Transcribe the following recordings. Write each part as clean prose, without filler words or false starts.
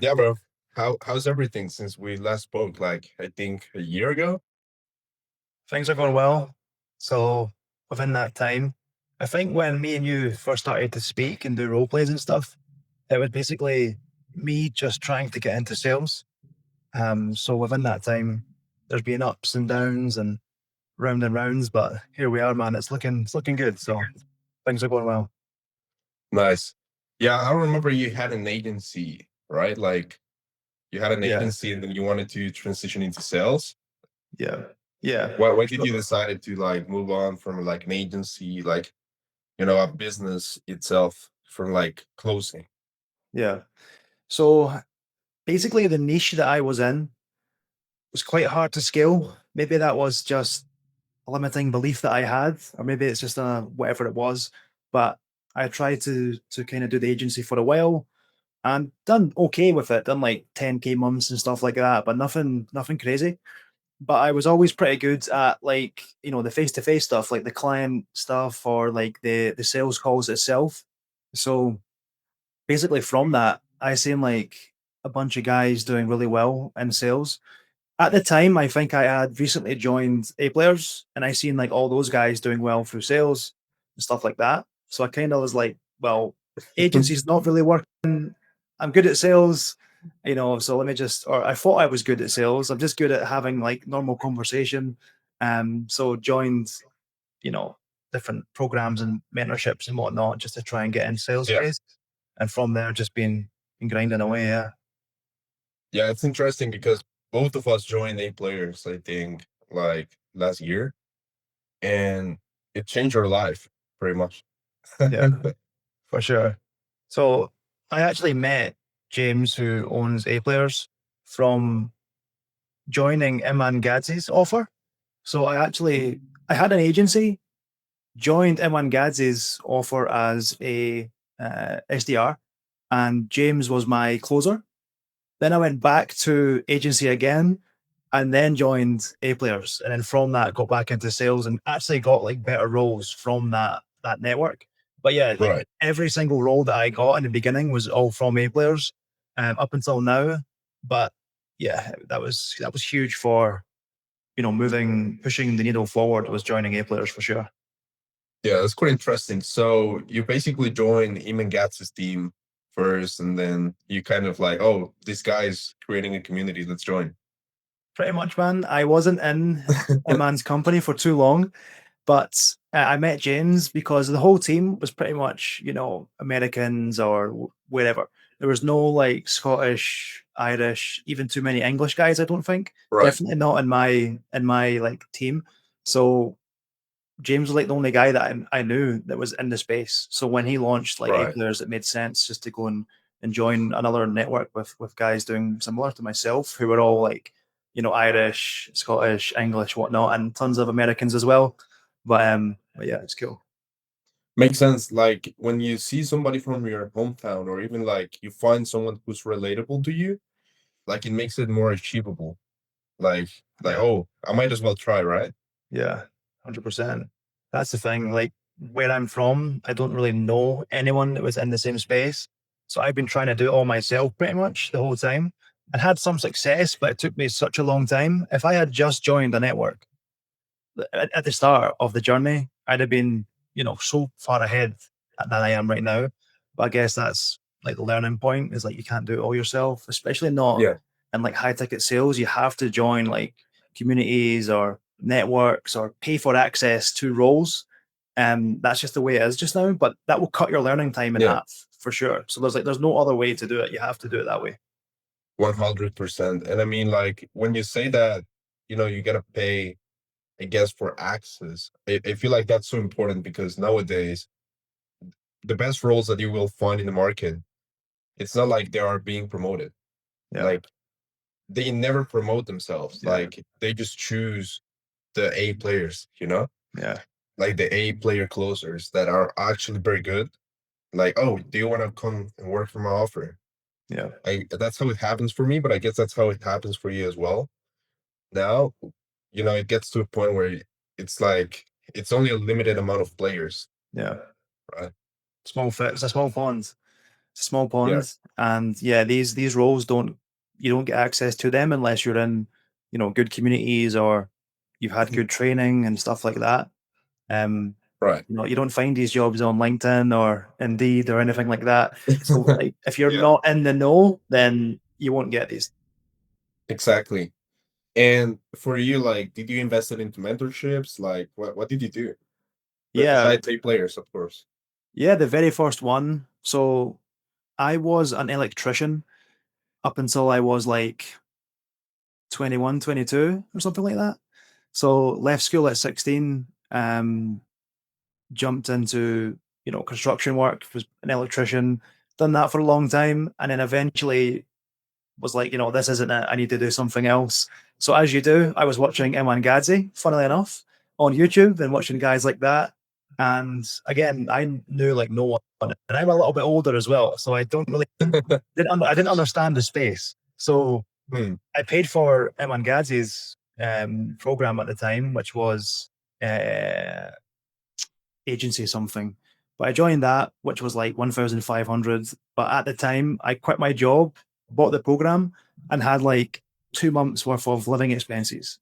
Yeah, bro. How's everything since we last spoke? Like I think a year ago. Things are going well. So within that time, I think when me and you first started to speak and do role plays and stuff, it was basically me just trying to get into sales. So within that time, there's been ups and downs and rounds, but here we are, man. It's looking good. So things are going well. Nice. Yeah, I remember you had an agency, right? Like you had an Yeah, agency and then you wanted to transition into sales. yeah, yeah. Why did Sure. you decide to like move on from like an agency, like a business itself from like closing? Yeah. So basically, the niche that I was in was quite hard to scale. Maybe that was just a limiting belief that I had, or maybe it's just whatever it was. But I tried to kind of do the agency for a while and done okay with it, done like 10K months and stuff like that, but nothing crazy. But I was always pretty good at like, the face to face stuff, like the client stuff or like the sales calls itself. So basically from that, I seen like a bunch of guys doing really well in sales at the time. I think I had recently joined A Players, and I seen like all those guys doing well through sales and stuff like that. So I kind of was like, well, agency's not really working. I'm good at sales, so let me just, or I thought I was good at sales. I'm just good at having like normal conversation. So joined, you know, different programs and mentorships and whatnot just to try and get in sales Yeah. space. And from there, just been grinding away. Yeah. Yeah, it's interesting because both of us joined A players, I think, like last year, and it changed our life pretty much. Yeah. For sure. So I actually met James, who owns A Players, from joining Iman Gadzhi's offer. So I had an agency, joined Iman Gadzhi's offer as a SDR, and James was my closer. Then I went back to agency again, and then joined A Players, and then from that got back into sales and actually got like better roles from that network. But yeah, like Right. every single role that I got in the beginning was all from A Players, up until now. But yeah, that was huge for pushing the needle forward was joining A Players for sure. Yeah, that's quite interesting. So you basically join Eamon Gatz's team first, and then you kind of like, oh, this guy's creating a community. Let's join. Pretty much, man. I wasn't in a man's company for too long. But I met James because the whole team was pretty much, Americans or wherever. There was no like Scottish, Irish, even too many English guys. I don't think. Right. Definitely not in my like team. So James was like the only guy that I knew that was in the space. So when he launched like A Right. Players, it made sense just to go and join another network with guys doing similar to myself, who were all like, Irish, Scottish, English, whatnot, and tons of Americans as well. But yeah, it's cool. Makes sense. Like when you see somebody from your hometown, or even like you find someone who's relatable to you, like it makes it more achievable. Like, Yeah, oh, I might as well try, right? yeah, 100%. That's the thing. Like where I'm from, I don't really know anyone that was in the same space. So I've been trying to do it all myself pretty much the whole time and had some success, but it took me such a long time. If I had just joined a network at the start of the journey, I'd have been, so far ahead than I am right now. But I guess that's like the learning point is like you can't do it all yourself, especially not Yeah. in like high ticket sales. You have to join like communities or networks or pay for access to roles. That's just the way it is just now. But that will cut your learning time in Yeah. half for sure. So there's no other way to do it. You have to do it that way. 100%. And I mean, like when you say that, you gotta pay, I guess, for access. I feel like that's so important because nowadays the best roles that you will find in the market, it's not like they are being promoted. Yeah. Like they never promote themselves. Yeah. Like they just choose the A players. Yeah. Like the A player closers that are actually very good. Like, oh, do you want to come and work for my offer? Yeah. That's how it happens for me, but I guess that's how it happens for you as well. Now, it gets to a point where it's like it's only a limited amount of players, Yeah. right? Small fix, a small pond. It's a small Yeah. pond, and yeah, these roles don't you don't get access to them unless you're in, good communities or you've had good training and stuff like that. Um, Right. you don't find these jobs on LinkedIn or Indeed or anything like that. So, like, if you're Yeah. not in the know, then you won't get these. Exactly. And for you, like, did you invest it into mentorships? Like, what did you do? Yeah, Besides A players, of course. yeah, the very first one. So I was an electrician up until I was like 21, 22, or something like that. So left school at 16, jumped into, construction work, was an electrician, done that for a long time, and then eventually was like, this isn't it. I need to do something else. So as you do, I was watching Eman Gadzi, funnily enough, on YouTube and watching guys like that. And again, I knew like no one, and I'm a little bit older as well, so I don't really I didn't understand the space. So Hmm. I paid for Eman Gadzi's program at the time, which was uh, agency something. But I joined that, which was like 1,500. But at the time, I quit my job, bought the program, and had like 2 months worth of living expenses.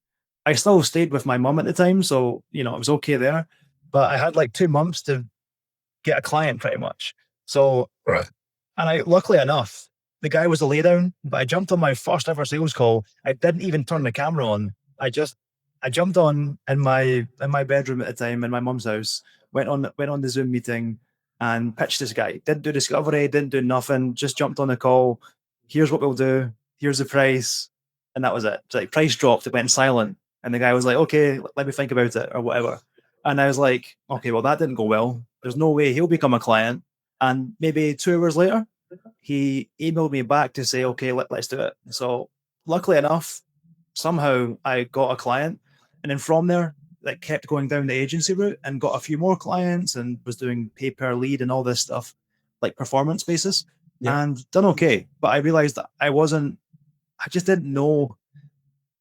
I still stayed with my mum at the time, so it was okay there. But I had like 2 months to get a client pretty much. So Right. and I, luckily enough, the guy was a laydown, but I jumped on my first ever sales call. I didn't even turn the camera on. I jumped on in my bedroom at the time in my mum's house, went on the Zoom meeting and pitched this guy. Didn't do discovery, didn't do nothing, just jumped on the call. Here's what we'll do, here's the price. And that was it. It's like price dropped, it went silent. And the guy was like, okay, let me think about it or whatever. And I was like, okay, well, that didn't go well. There's no way he'll become a client. And maybe 2 hours later, he emailed me back to say, okay, let's do it. So luckily enough, somehow I got a client. And then from there, like kept going down the agency route and got a few more clients and was doing pay per lead and all this stuff, like performance basis, Yeah. and done okay. But I realized that I just didn't know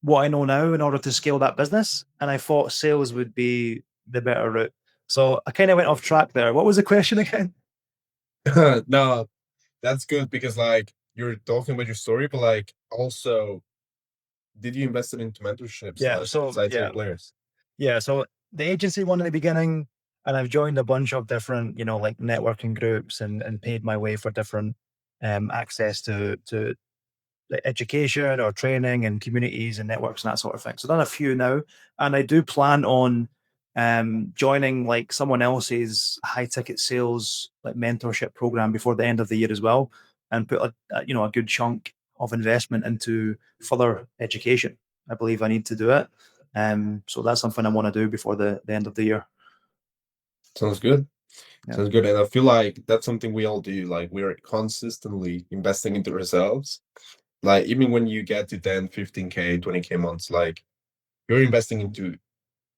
what I know now in order to scale that business. And I thought sales would be the better route. So I kind of went off track there. What was the question again? No, that's good because like you're talking about your story, but like also, did you invest it into mentorships Yeah. like So besides A yeah, players? yeah. So the agency one in the beginning, and I've joined a bunch of different, like networking groups and paid my way for different access to like education or training and communities and networks and that sort of thing. So I've done a few now, and I do plan on joining like someone else's high ticket sales like mentorship program before the end of the year as well, and put a good chunk of investment into further education. I believe I need to do it. So that's something I want to do before the end of the year. Sounds good. Yeah. Sounds good. And I feel like that's something we all do. Like we're consistently investing into ourselves. Like even when you get to 10, 15K, 20K months, like you're investing into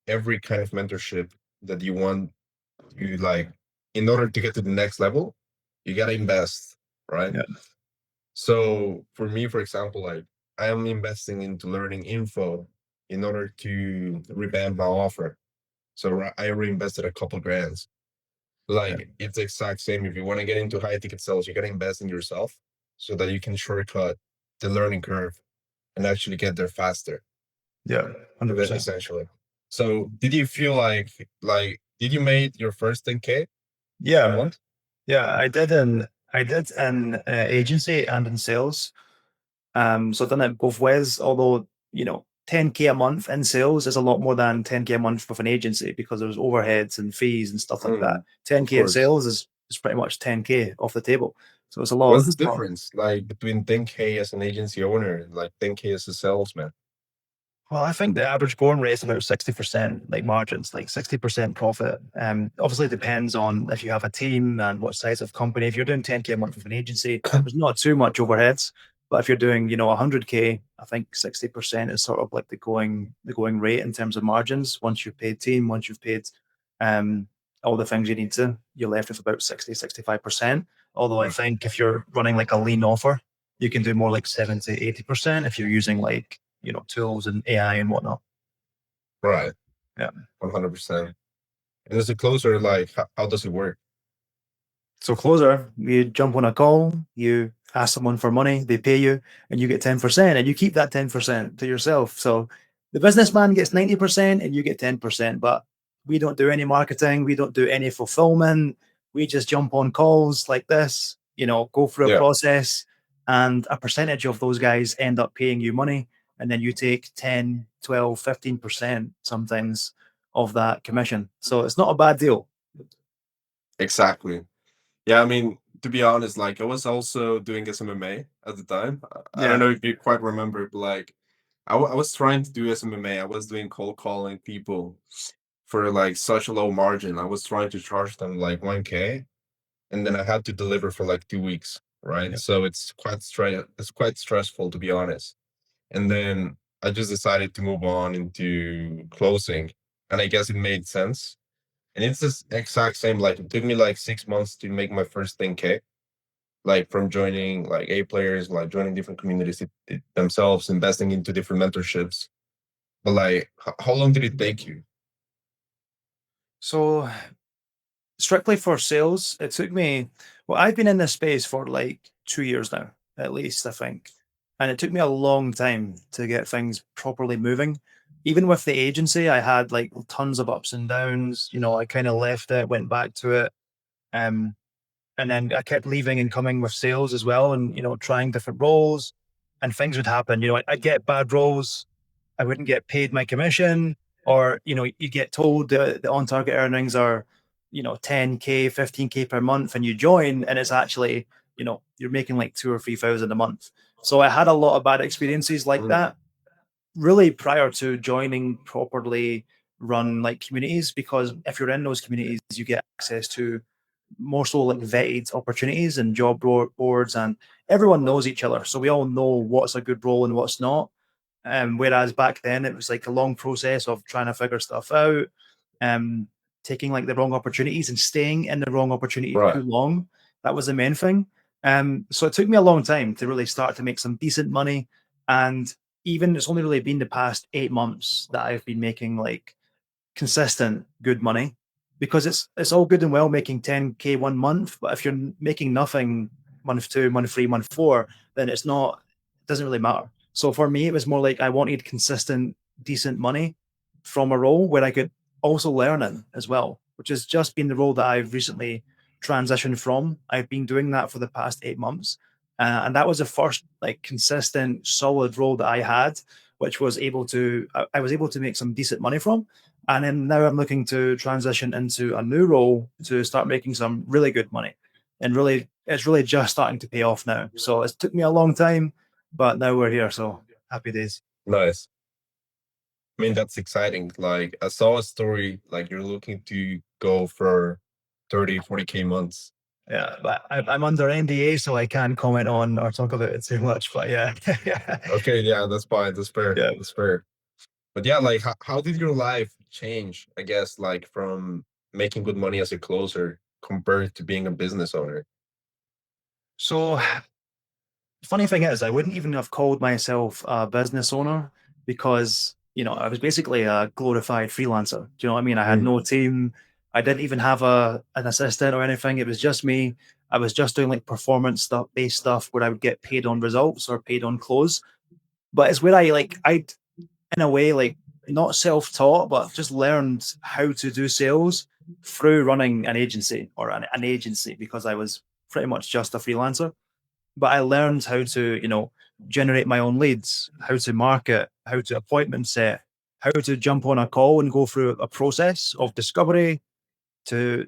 every kind of mentorship that you want to like in order to get to the next level, you gotta invest, right? Yeah. So for me, for example, like I am investing into learning info in order to revamp my offer. So I already invested a couple grands. Yeah. Like it's the exact same. If you want to get into high ticket sales, you gotta invest in yourself so that you can shortcut the learning curve and actually get there faster, Yeah. 100%. essentially. So did you feel like did you made your first 10K a Yeah. month? Yeah. I did in agency and in sales. So I've done it both ways, although, 10K a month in sales is a lot more than 10K a month with an agency because there's overheads and fees and stuff like that. Of 10K in course. sales is pretty much 10K off the table. So it's a lot. What's the It's a lot. difference like between 10K as an agency owner and like 10K as a salesman? Well, I think the average going rate is about 60%, like margins, like 60% profit. Obviously it depends on if you have a team and what size of company. If you're doing 10K a month with an agency, there's not too much overheads. But if you're doing, 100K, I think 60% is sort of like the going rate in terms of margins. Once you've paid team, once you've paid um all the things you need to, you're left with about 60, 65%. Although I Right. think if you're running like a lean offer, you can do more like 70, 80% if you're using like tools and AI and whatnot. Right. Yeah. 100%. And as a closer, like how does it work? So closer, you jump on a call, you ask someone for money, they pay you, and you get 10%, and you keep that 10% to yourself. So the businessman gets 90% and you get 10%. But we don't do any marketing, we don't do any fulfillment. We just jump on calls like this, go through a Yeah, process, and a percentage of those guys end up paying you money. And then you take 10, 12, 15% sometimes of that commission. So it's not a bad deal. exactly. Yeah, I mean, to be honest, like I was also doing SMMA at the time. I don't Yeah. know if you quite remember, but like I was trying to do SMMA. I was doing cold calling people for like such a low margin. I was trying to charge them like 1K, and then I had to deliver for like 2 weeks, right? So it's quite stressful to be honest. And then I just decided to move on into closing, and I guess it made sense. And it's the exact same. Like it took me like 6 months to make my first 10K, like from joining like A players, like joining different communities themselves, investing into different mentorships. But like, how long did it take you? So strictly for sales, it took me, well, I've been in this space for like 2 years now, at least, I think. And it took me a long time to get things properly moving. Even with the agency, I had like tons of ups and downs. I kind of left it, went back to it. Um, and then I kept leaving and coming with sales as well, and trying different roles, and things would happen. I'd get bad roles, I wouldn't get paid my commission, or you get told the on target earnings are 10K, 15K per month, and you join, and it's actually you're making like 2 or 3 thousand a month. So I had a lot of bad experiences like Mm, that, really, prior to joining properly run like communities, because if you're in those communities, you get access to more so like vetted opportunities and boards, and everyone knows each other, so we all know what's a good role and what's not. Whereas back then it was like a long process of trying to figure stuff out, um, taking like the wrong opportunities and staying in the wrong opportunity right. too long. That was the main thing. So it took me a long time to really start to make some decent money. And even it's only really been the past 8 months that I've been making like consistent good money, because it's all good and well making 10K 1 month, but if you're making nothing month two, month three, month four, then it doesn't really matter. So for me, it was more like I wanted consistent, decent money from a role where I could also learn in as well, which has just been the role that I've recently transitioned from. I've been doing that for the past 8 months. And that was the first like consistent, solid role that I had, which was I was able to make some decent money from. And then now I'm looking to transition into a new role to start making some really good money. And really, it's really just starting to pay off now. So it took me a long time, but now we're here. So happy days. Nice. I mean, that's exciting. Like I saw a story like you're looking to go for 30, 40K months. Yeah, but I'm under NDA, so I can't comment on or talk about it too much. But yeah, yeah, Okay, yeah, that's fine. That's fair. yeah. That's fair. But yeah, like how did your life change, I guess, like from making good money as a closer compared to being a business owner? So funny thing is, I wouldn't even have called myself a business owner, because I was basically a glorified freelancer. Do you know what I mean? I had Mm, no team. I didn't even have an assistant or anything. It was just me. I was just doing like performance stuff, based stuff, where I would get paid on results or paid on close. But it's where I in a way, like, not self-taught, but just learned how to do sales through running an agency, or an agency, because I was pretty much just a freelancer. But I learned how to, generate my own leads, how to market, how to appointment set, how to jump on a call and go through a process of discovery to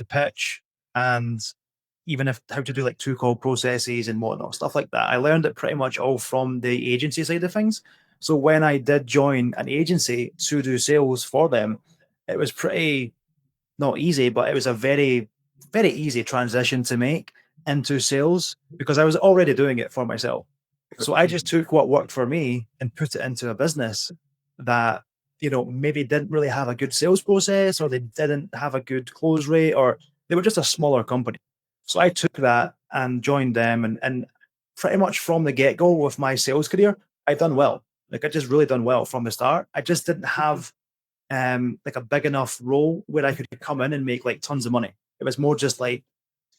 pitch, and even if how to do like two call processes and whatnot, stuff like that. I learned it pretty much all from the agency side of things. So when I did join an agency to do sales for them, it was pretty not easy, but it was a very, very easy transition to make into sales, because I was already doing it for myself. So I just took what worked for me and put it into a business that, maybe didn't really have a good sales process, or they didn't have a good close rate, or they were just a smaller company. So I took that and joined them, and pretty much from the get go with my sales career, I done well. Like I just really done well from the start. I just didn't have like a big enough role where I could come in and make like tons of money. It was more just like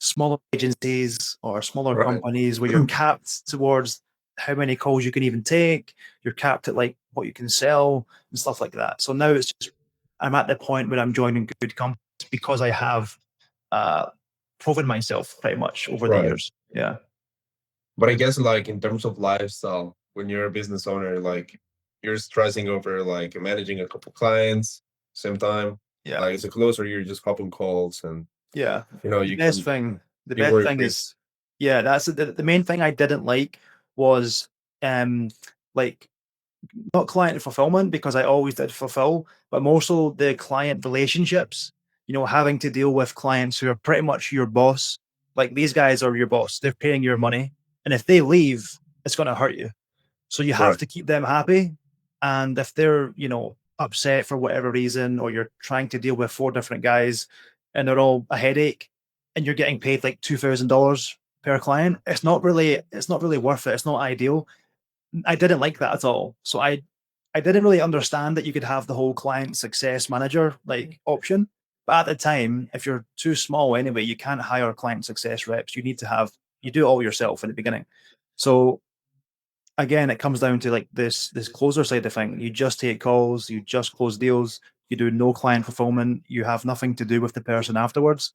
smaller agencies or smaller Right. companies where you're capped towards how many calls you can even take. You're capped at like what you can sell and stuff like that. So now it's just I'm at the point where I'm joining good companies because I have uh, proven myself pretty much over the Right. years. Yeah, But I guess like in terms of lifestyle, when you're a business owner, like you're stressing over like managing a couple clients same time. yeah, Like as a closer, you're just hopping calls and yeah. you can The be best worry thing free. is, yeah, that's the main thing I didn't like was um like not client fulfillment because I always did fulfill, but more so the client relationships. You know, having to deal with clients who are pretty much your boss. Like these guys are your boss. They're paying your money, and if they leave, it's going to hurt you. So you have Right. to keep them happy. And if they're, you know, upset for whatever reason, or you're trying to deal with four different guys and they're all a headache and you're getting paid like $2,000 per client, it's not really worth it. It's not ideal. I didn't like that at all. So I didn't really understand that you could have the whole client success manager like option. But at the time, if you're too small anyway, you can't hire client success reps. You need to have you do it all yourself in the beginning. So again, it comes down to like this closer side of thing. You just take calls, you just close deals, you do no client fulfillment, you have nothing to do with the person afterwards,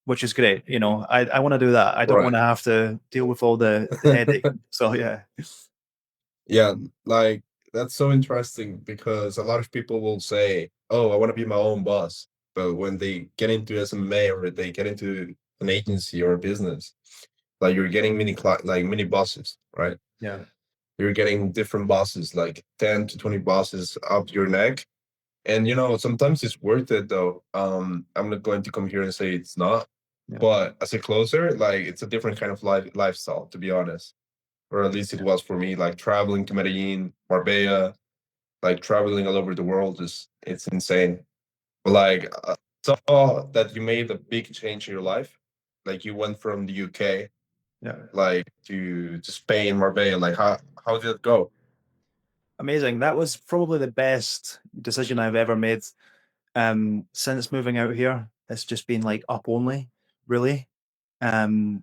which is great. You know, I want to do that. I don't want Right. to have to deal with all the headache. So yeah. Yeah, like that's so interesting because a lot of people will say, "Oh, I want to be my own boss." But when they get into SMA or they get into an agency or a business, like you're getting like mini bosses, right? Yeah. You're getting different bosses, like 10 to 20 bosses up your neck. And sometimes it's worth it though. I'm not going to come here and say it's not, Yeah. but as a closer, like it's a different kind of lifestyle, to be honest. Or at least it was for me, like traveling to Medellin, Marbella, like traveling all over the world is it's insane. But like saw that you made a big change in your life. Like you went from the UK Yeah. like to Spain, Marbella. Like how did it go? Amazing. That was probably the best decision I've ever made. Since moving out here, it's just been like up only, really. Um,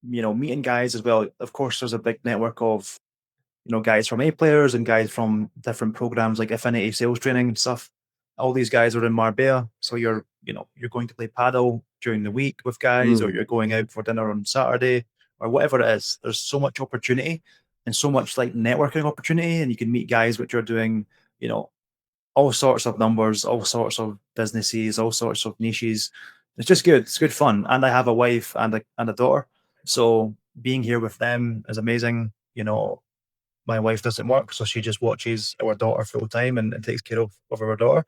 you know, meeting guys as well. Of course, there's a big network of guys from A players and guys from different programs like Affinity Sales Training and stuff. All these guys are in Marbella, so you're going to play paddle during the week with guys, or Mm, you're going out for dinner on Saturday, or whatever it is. There's so much opportunity and so much like networking opportunity, and you can meet guys which are doing you know all sorts of numbers, all sorts of businesses, all sorts of niches. It's just good. It's good fun, and I have a wife and a daughter, so being here with them is amazing. You know, my wife doesn't work, so she just watches our daughter full time and takes care of our daughter.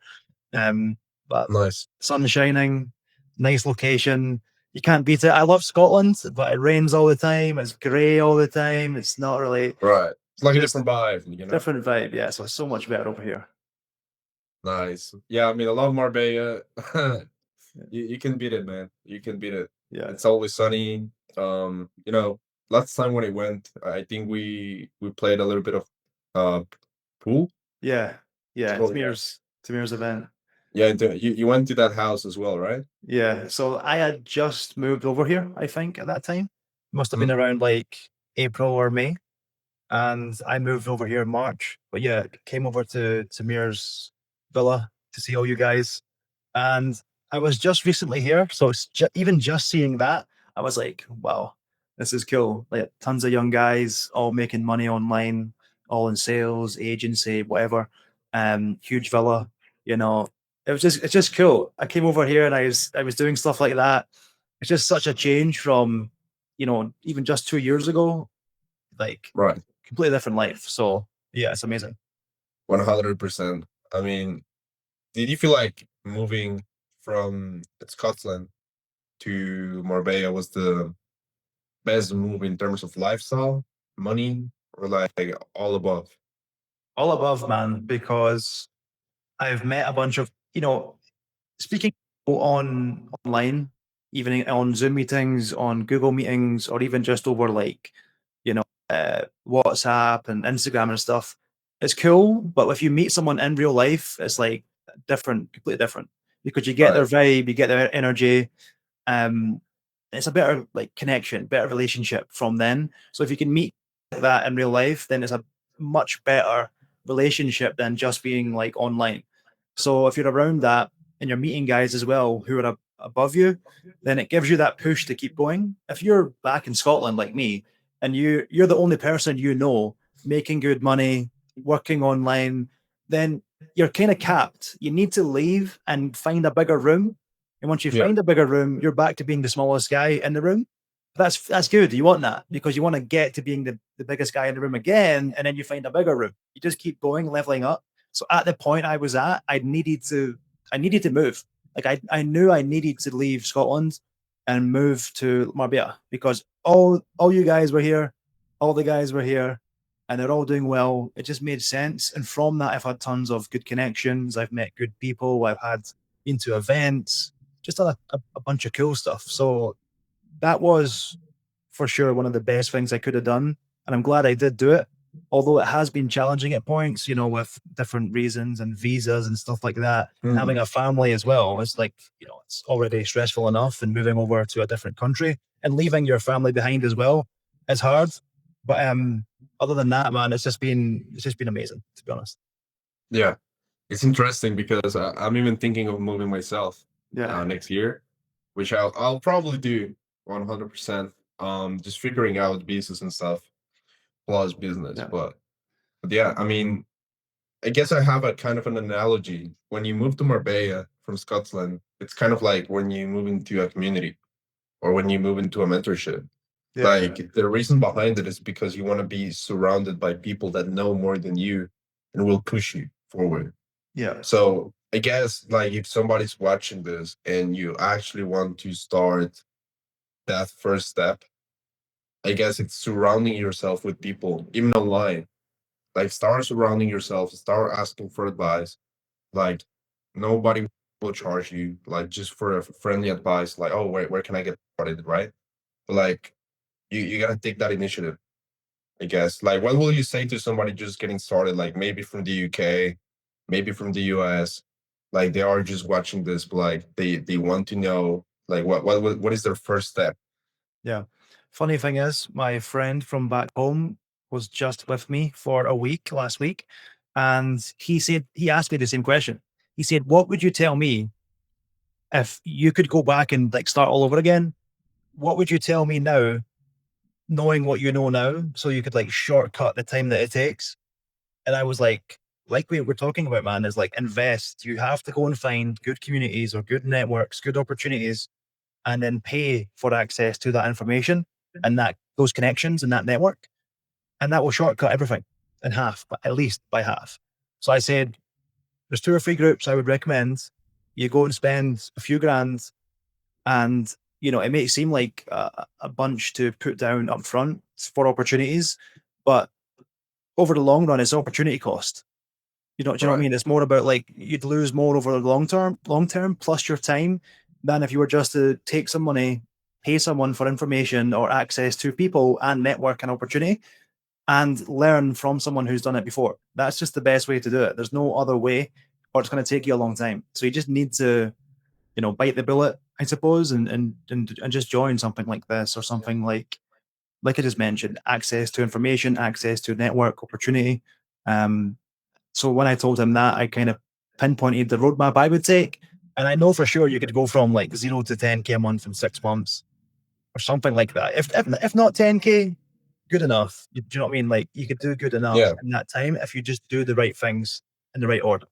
But nice. sun shining, nice location. You can't beat it. I love Scotland, but it rains all the time. It's grey all the time. It's not really Right. It's like a just different vibe. different vibe. Yeah, so it's so much better over here. Nice. Yeah, I mean, I love Marbella. Yeah, You can beat it, man. You can beat it. yeah, It's always sunny. Last time when I went, I think we played a little bit of pool. yeah, yeah. Oh yeah. Tamir's event. Yeah, you went to that house as well, right? Yeah. So I had just moved over here. I think at that time must have been Mhm. around like April or May. And I moved over here in March. But yeah, came over to Tamir's villa to see all you guys. And I was just recently here, so even just seeing that, I was like, wow, this is cool. Like tons of young guys all making money online, all in sales, agency, whatever. Huge villa, you know. It's just cool. I came over here and I was doing stuff like that. It's just such a change from, even just 2 years ago. Like Right. completely different life. So yeah, it's amazing. 100%. I mean, did you feel like moving from Scotland to Marbella was the best move in terms of lifestyle, money, or like all above? All above, man, because I've met a bunch of, speaking on online, even on Zoom meetings, on Google meetings, or even just over like, WhatsApp and Instagram and stuff. It's cool, but if you meet someone in real life, it's like different, completely different because you get their Right. vibe, you get their energy. Um, it's a better like connection, better relationship from then. So if you can meet like that in real life, then it's a much better relationship than just being like online. So if you're around that and you're meeting guys as well who are above you, then it gives you that push to keep going. If you're back in Scotland like me, and you're the only person you know making good money, working online, then you're kind of capped. You need to leave and find a bigger room. And once you Yeah. find a bigger room, you're back to being the smallest guy in the room. That's good. You want that because you want to get to being the biggest guy in the room again, and then you find a bigger room. You just keep going, leveling up. So at the point I was at, I needed to move. Like I knew I needed to leave Scotland and move to Marbella because all you guys were here, all the guys were here, and they're all doing well. It just made sense. And from that, I've had tons of good connections. I've met good people. I've had been to events, just a bunch of cool stuff. So that was for sure one of the best things I could have done. And I'm glad I did do it. Although it has been challenging at points, with different reasons and visas and stuff like that. And Mhm. having a family as well, it's like, it's already stressful enough and moving over to a different country and leaving your family behind as well is hard. But other than that, man, it's just been amazing, to be honest. Yeah. It's interesting because I'm even thinking of moving myself Yeah. next year, which I'll probably do 100%. Just figuring out visas and stuff plus business. Yeah. But yeah, I mean, I guess I have a kind of an analogy. When you move to Marbella from Scotland, it's kind of like when you move into a community or when you move into a mentorship. Yeah. Like the reason behind it is because you want to be surrounded by people that know more than you and will push you forward. Yeah. So I guess like if somebody's watching this and you actually want to start that first step, I guess it's surrounding yourself with people, even online. Like start surrounding yourself, start asking for advice. Like nobody will charge you, like just for a friendly advice, like, oh, where can I get started, right? But like you gotta take that initiative, I guess. Like what will you say to somebody just getting started, like maybe from the UK, maybe from the US, like they are just watching this, but like they want to know like what is their first step? Yeah. Funny thing is, my friend from back home was just with me for a week last week. And he asked me the same question. He said, "What would you tell me if you could go back and like start all over again? What would you tell me now, knowing what you know now, so you could like shortcut the time that it takes?" And I was like we were talking about, man, is like invest. You have to go and find good communities or good networks, good opportunities, and then pay for access to that information and that those connections and that network. And that will shortcut everything in half, but at least by half. So I said, there's 2 or 3 groups I would recommend. You go and spend a few grand, and it may seem like a bunch to put down up front for opportunities, but over the long run, it's opportunity cost. Do you know what I Right. mean? It's more about like you'd lose more over the long term plus your time than if you were just to take some money, pay someone for information or access to people and network and opportunity and learn from someone who's done it before. That's just the best way to do it. There's no other way, or it's going to take you a long time. So you just need to, bite the bullet, I suppose, and just join something like this or something like I just mentioned, access to information, access to network opportunity. Um, so when I told him that, I kind of pinpointed the roadmap I would take. And I know for sure you could go from like 0 to 10K a month in 6 months or something like that. If not 10K, good enough. Do you know what I mean? Like you could do good enough Yeah. in that time if you just do the right things in the right order.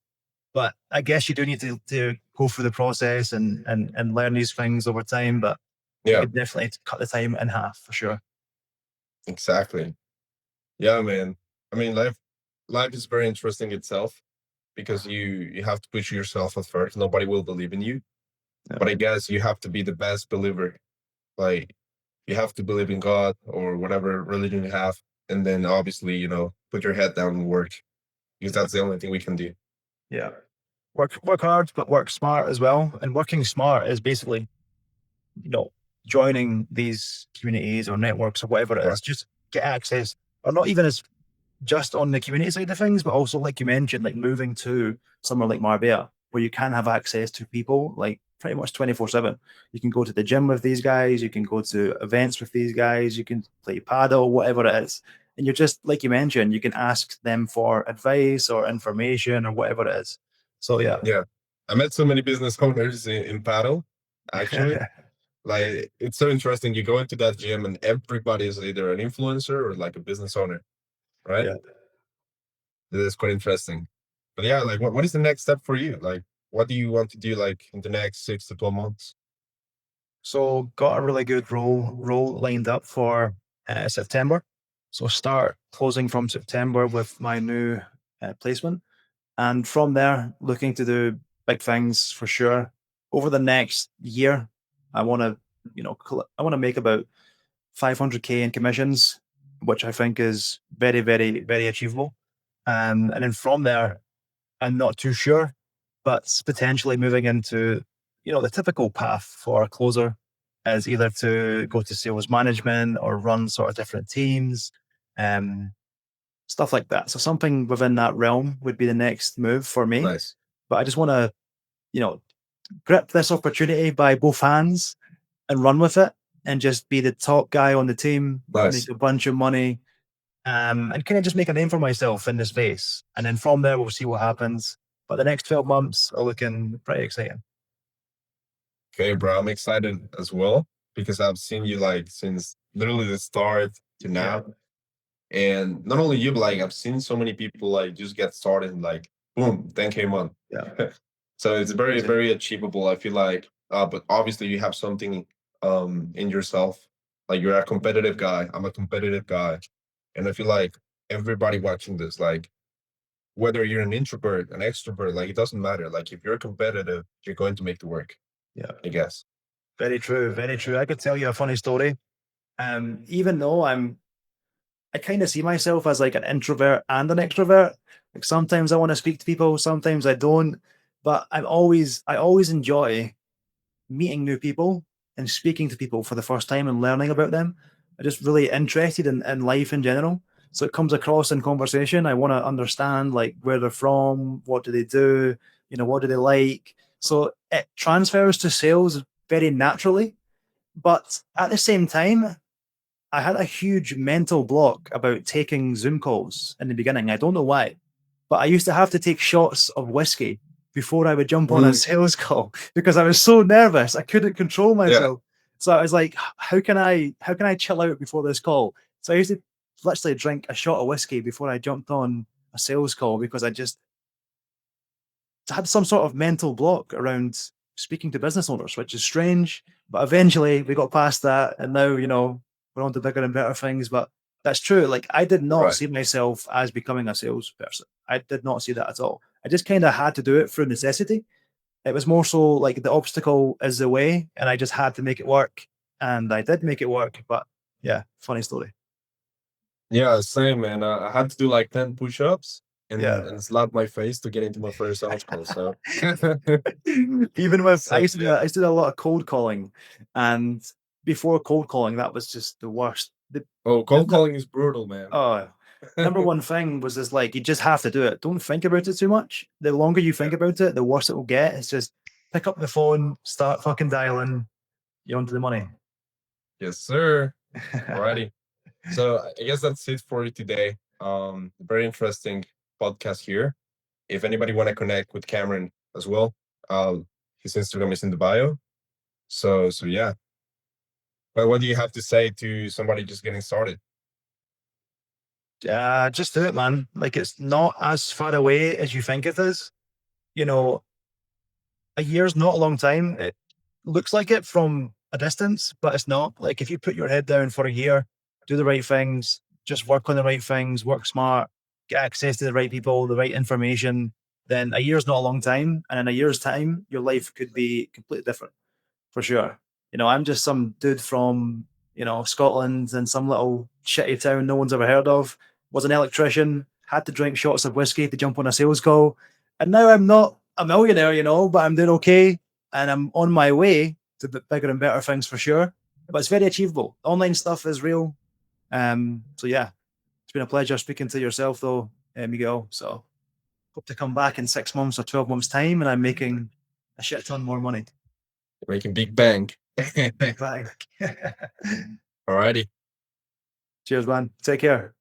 But I guess you do need to go through the process and learn these things over time. But you Yeah. could definitely cut the time in half for sure. Exactly. Yeah, man. I mean, life is very interesting itself because you have to push yourself at first. Nobody will believe in you, Yeah. but I guess you have to be the best believer. Like you have to believe in God or whatever religion you have, and then obviously, put your head down and work because that's the only thing we can do. Yeah. Work hard, but work smart as well. And working smart is basically, you know, joining these communities or networks or whatever it Right. is, just get access, or not even as just on the community side of things, but also like you mentioned, like moving to somewhere like Marbella, where you can have access to people like pretty much 24/7. You can go to the gym with these guys, you can go to events with these guys, you can play paddle, whatever it is. And you're just like you mentioned, you can ask them for advice or information or whatever it is. So yeah. Yeah. I met so many business owners in paddle, actually. Like it's so interesting. You go into that gym and everybody is either an influencer or like a business owner, right? Yeah. It is quite interesting. But yeah, like what is the next step for you? Like what do you want to do like in the next 6 to 12 months? So got a really good role lined up for September. So start closing from September with my new placement, and from there looking to do big things for sure. Over the next year, I want to, I want to make about 500K in commissions, which I think is very, very, very achievable. And then from there, I'm not too sure, but potentially moving into, the typical path for a closer is either to go to sales management or run sort of different teams, um, stuff like that. So something within that realm would be the next move for me. Nice. But I just want to, you know, grip this opportunity by both hands and run with it and just be the top guy on the team, make Nice. a bunch of money, and kind of just make a name for myself in this space. And then from there, we'll see what happens. But the next 12 months are looking pretty exciting. Okay, bro. I'm excited as well because I've seen you like since literally the start to Yeah. now. And not only you, but like I've seen so many people like just get started and like boom, 10K a month. Yeah. So it's very, Easy. very achievable. I feel like, but obviously you have something in yourself. Like you're a competitive guy. I'm a competitive guy. And I feel like everybody watching this, like whether you're an introvert, an extrovert, like it doesn't matter. Like if you're competitive, you're going to make the work, Yeah. I guess. Very true. Very true. I could tell you a funny story. Even though I kind of see myself as like an introvert and an extrovert. Like sometimes I want to speak to people, sometimes I don't. But I always enjoy meeting new people and speaking to people for the first time and learning about them. I'm just really interested in life in general. So it comes across in conversation. I want to understand like where they're from, what do they do, what do they like. So it transfers to sales very naturally. But at the same time, I had a huge mental block about taking Zoom calls in the beginning. I don't know why, but I used to have to take shots of whiskey before I would jump on a Mm, sales call because I was so nervous. I couldn't control yeah, myself. So I was like, how can I chill out before this call? So I used to literally drink a shot of whiskey before I jumped on a sales call because I just had some sort of mental block around speaking to business owners, which is strange. But eventually we got past that, and now we're on to bigger and better things. But that's true. Like I did not right. see myself as becoming a salesperson. I did not see that at all. I just kind of had to do it through necessity. It was more so like the obstacle is the way, and I just had to make it work, and I did make it work. But yeah, funny story. Yeah, same man. I had to do like 10 push-ups Yeah. and slap my face to get into my first sales call. So Even with so yeah. I used to do a lot of cold calling, and before cold calling, that was just the worst. Oh, The cold calling is brutal, man. oh, number one thing was just like you just have to do it. Don't think about it too much. The longer you Yeah. think about it, the worse it will get. It's just pick up the phone, start fucking dialing. You're onto the money. Yes, sir. Alrighty. So I guess that's it for today. Very interesting podcast here. If anybody want to connect with Cameron as well, his Instagram is in the bio. So yeah. But what do you have to say to somebody just getting started? Just do it, man. Like it's not as far away as you think it is. You know, a year's not a long time. It looks like it from a distance, but it's not. Like if you put your head down for a year, do the right things, just work on the right things, work smart, get access to the right people, the right information, then a year's not a long time. And in a year's time, your life could be completely different for sure. I'm just some dude from, Scotland and some little shitty town no one's ever heard of, was an electrician, had to drink shots of whiskey to jump on a sales call. And now I'm not a millionaire, but I'm doing okay. And I'm on my way to bigger and better things for sure. But it's very achievable. Online stuff is real. So yeah, it's been a pleasure speaking to yourself though, Miguel. So hope to come back in 6 months or 12 months time and I'm making a shit ton more money. Making big bang. Bye. Alrighty. Cheers, man. Take care.